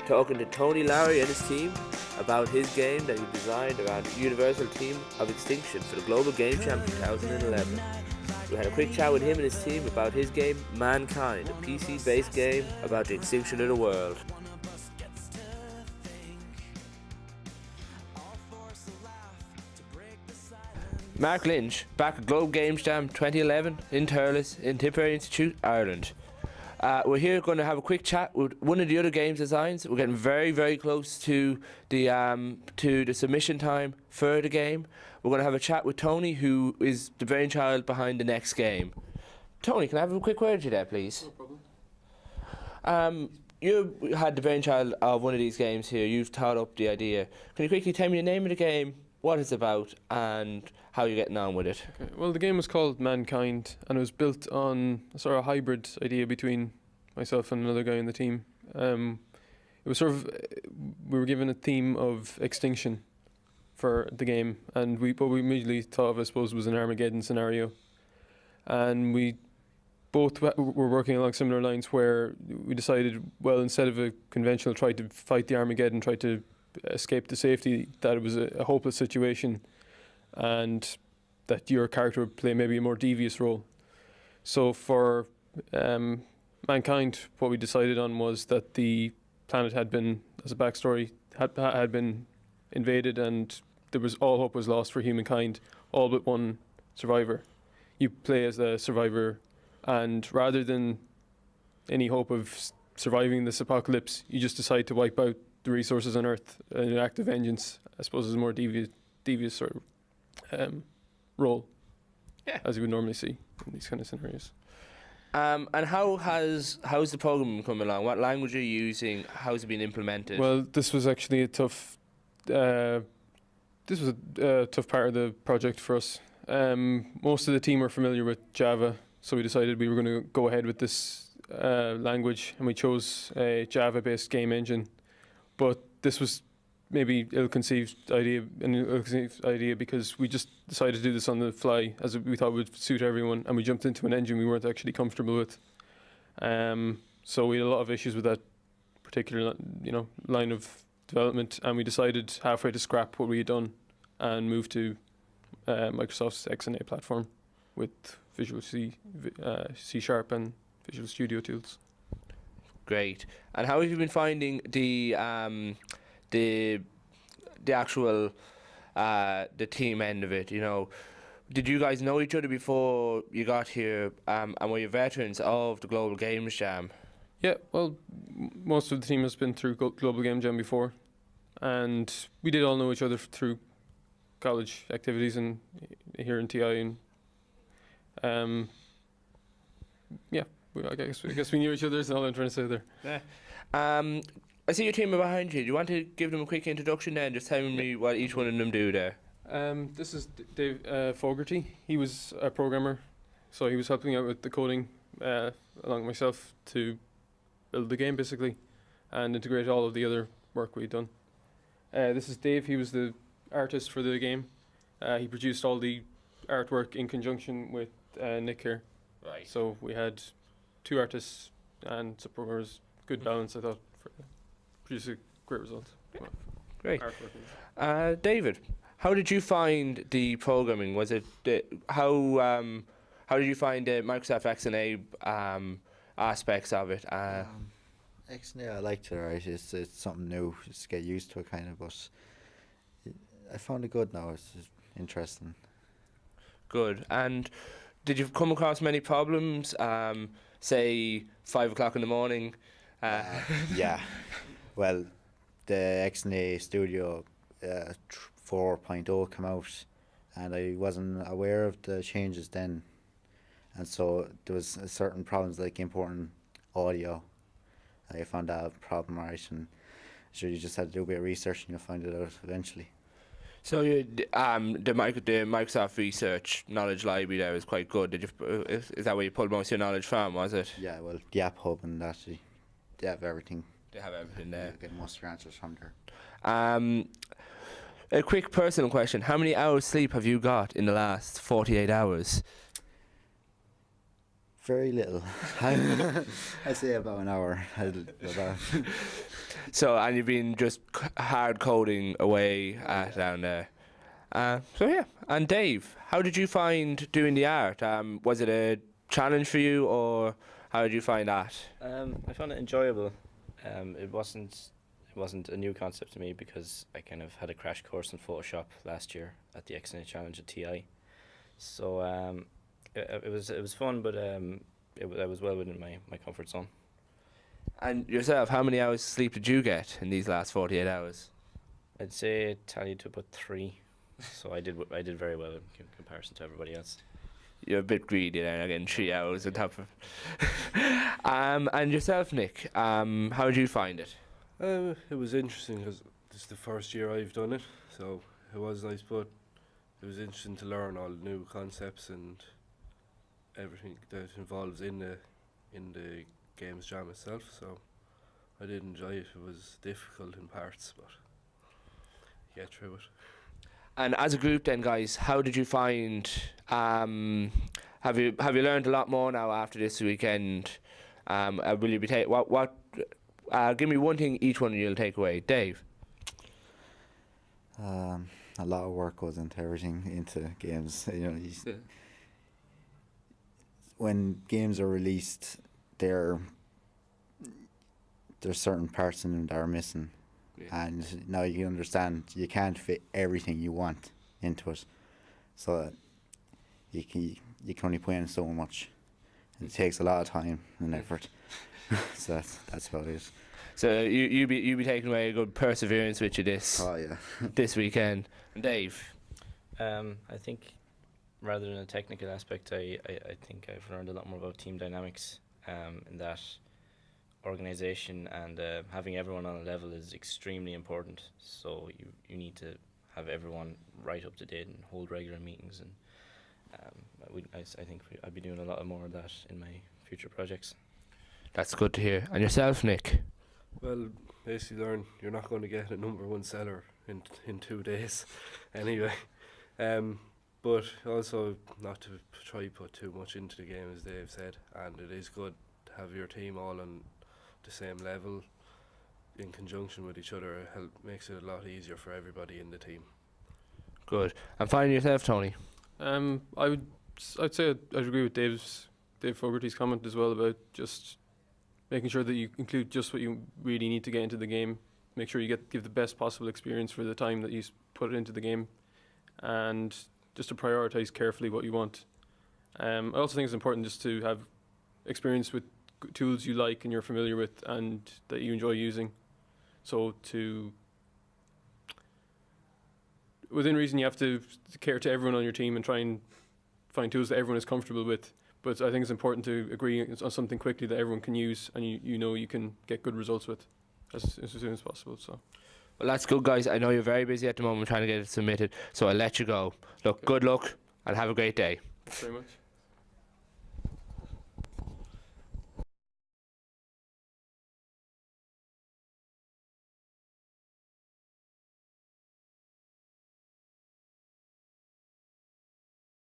talking to Tony Lowry and his team about his game that he designed around the Universal Theme of Extinction for the Global Game Jam 2011. We had a quick chat with him and his team about his game Mankind, a PC-based game about the extinction of the world. Mark Lynch, back at Globe Games Jam 2011 in Thurles in Tipperary Institute, Ireland. We're here going to have a quick chat with one of the other games designs. We're getting very, very close to the submission time for the game. We're going to have a chat with Tony, who is the brainchild behind the next game. Tony, can I have a quick word with you there, please? No problem. You had the brainchild of one of these games here. You've thought up the idea. Can you quickly tell me the name of the game, what it's about, and how you're getting on with it? Okay. Well, the game was called Mankind, and it was built on a sort of hybrid idea between myself and another guy in the team. It was sort of, we were given a theme of extinction for the game, and what we immediately thought of, I suppose, was an Armageddon scenario. And we both were working along similar lines, where we decided, well, instead of a conventional try to fight the Armageddon, try to escape to safety, that it was a hopeless situation, and that your character would play maybe a more devious role. So for Mankind, what we decided on was that the planet had been, as a backstory, had been invaded, and there was all hope was lost for humankind, all but one survivor. You play as the survivor, and rather than any hope of surviving this apocalypse, you just decide to wipe out the resources on Earth in an act of vengeance. I suppose is a more devious sort of role, as you would normally see in these kind of scenarios. And how's the program come along? What language are you using? How's it been implemented? Well, this was actually a tough. This was a tough part of the project for us. Most of the team are familiar with Java, so we decided we were going to go ahead with this language, and we chose a Java-based game engine. But this was maybe ill-conceived idea because we just decided to do this on the fly, as we thought would suit everyone, and we jumped into an engine we weren't actually comfortable with. So we had a lot of issues with that particular, line of development, and we decided halfway to scrap what we had done and move to Microsoft's XNA platform with Visual C Sharp and Visual Studio tools. Great. And how have you been finding the actual the team end of it? Did you guys know each other before you got here, and were you veterans of the Global Games Jam? Yeah, well, most of the team has been through Global Game Jam before, and we did all know each other through college activities and here in TI, and I guess we knew each other. Is all I'm trying to say there. Yeah. I see your team are behind you. Do you want to give them a quick introduction then? Just tell me what each one of them do there. This is Dave Fogarty. He was a programmer, so he was helping out with the coding along with myself to build the game basically and integrate all of the other work we'd done. This is Dave. He was the artist for the game. He produced all the artwork in conjunction with Nick here. Right. So we had two artists and some programmers. Good balance, I thought, for produce a great result. Well, great. David, how did you find the programming? Was it how did you find the Microsoft XNA aspects of it? XNA, I liked it. Right, it's something new. Just get used to it, kind of. But I found it good now. It's just interesting. Good. And did you come across many problems? Say 5 o'clock in the morning. Yeah. Well, the XNA Studio 4.0 came out, and I wasn't aware of the changes then, and so there was certain problems like importing audio. I found that a problem, right, and sure you just had to do a bit of research and you'll find it out eventually. So the Microsoft Research Knowledge Library there is quite good. Is that where you pulled most of your knowledge from, was it? Yeah, well, the App Hub and that, they have everything. They have everything there. You get most of your answers from there. A quick personal question. How many hours sleep have you got in the last 48 hours? Very little. I say about an hour. About. So, and you've been just hard coding away down there. So yeah, and Dave, how did you find doing the art? Was it a challenge for you, or how did you find that? I found it enjoyable. It wasn't a new concept to me because I kind of had a crash course in Photoshop last year at the XNA Challenge at TI. So it was fun, but I was well within my comfort zone. And yourself, how many hours sleep did you get in these last 48 hours? I'd say it tallied to about 3. So I did very well in comparison to everybody else. You're a bit greedy there, not getting 3 hours on top of. And yourself, Nick, how did you find it? It was interesting because this is the first year I've done it, so it was nice, but it was interesting to learn all the new concepts and everything that involves in the games jam itself. So I did enjoy it. It was difficult in parts, but you get through it. And as a group, then, guys, how did you find? Have you learned a lot more now after this weekend? Will you be give me one thing each one of you'll take away. Dave. A lot of work goes into everything, into games. When games are released, there's certain parts in them that are missing. Yeah. And now you understand you can't fit everything you want into it, so you can only put in so much. It takes a lot of time and effort. So that's about it. So you be taking away a good perseverance with you this weekend. And Dave, I think rather than a technical aspect, I think I've learned a lot more about team dynamics. In that organization and having everyone on a level is extremely important. So you need to have everyone right up to date and hold regular meetings. And I think I'll be doing a lot more of that in my future projects. That's good to hear. And yourself, Nick? Well, basically learn you're not going to get a #1 seller in 2 days anyway. But also not to try to put too much into the game, as Dave said, and it is good to have your team all on the same level in conjunction with each other. It makes it a lot easier for everybody in the team. Good. And finally yourself, Tony? I'd say I'd agree with Dave Fogarty's comment as well about just making sure that you include just what you really need to get into the game. Make sure you give the best possible experience for the time that you put it into the game, and just to prioritize carefully what you want. I also think it's important just to have experience with tools you like and you're familiar with and that you enjoy using. So within reason, you have to care to everyone on your team and try and find tools that everyone is comfortable with. But I think it's important to agree on something quickly that everyone can use and you can get good results with as soon as possible. So. Well, that's good, guys. I know you're very busy at the moment trying to get it submitted, so I'll let you go. Look, good luck and have a great day. Thanks very much.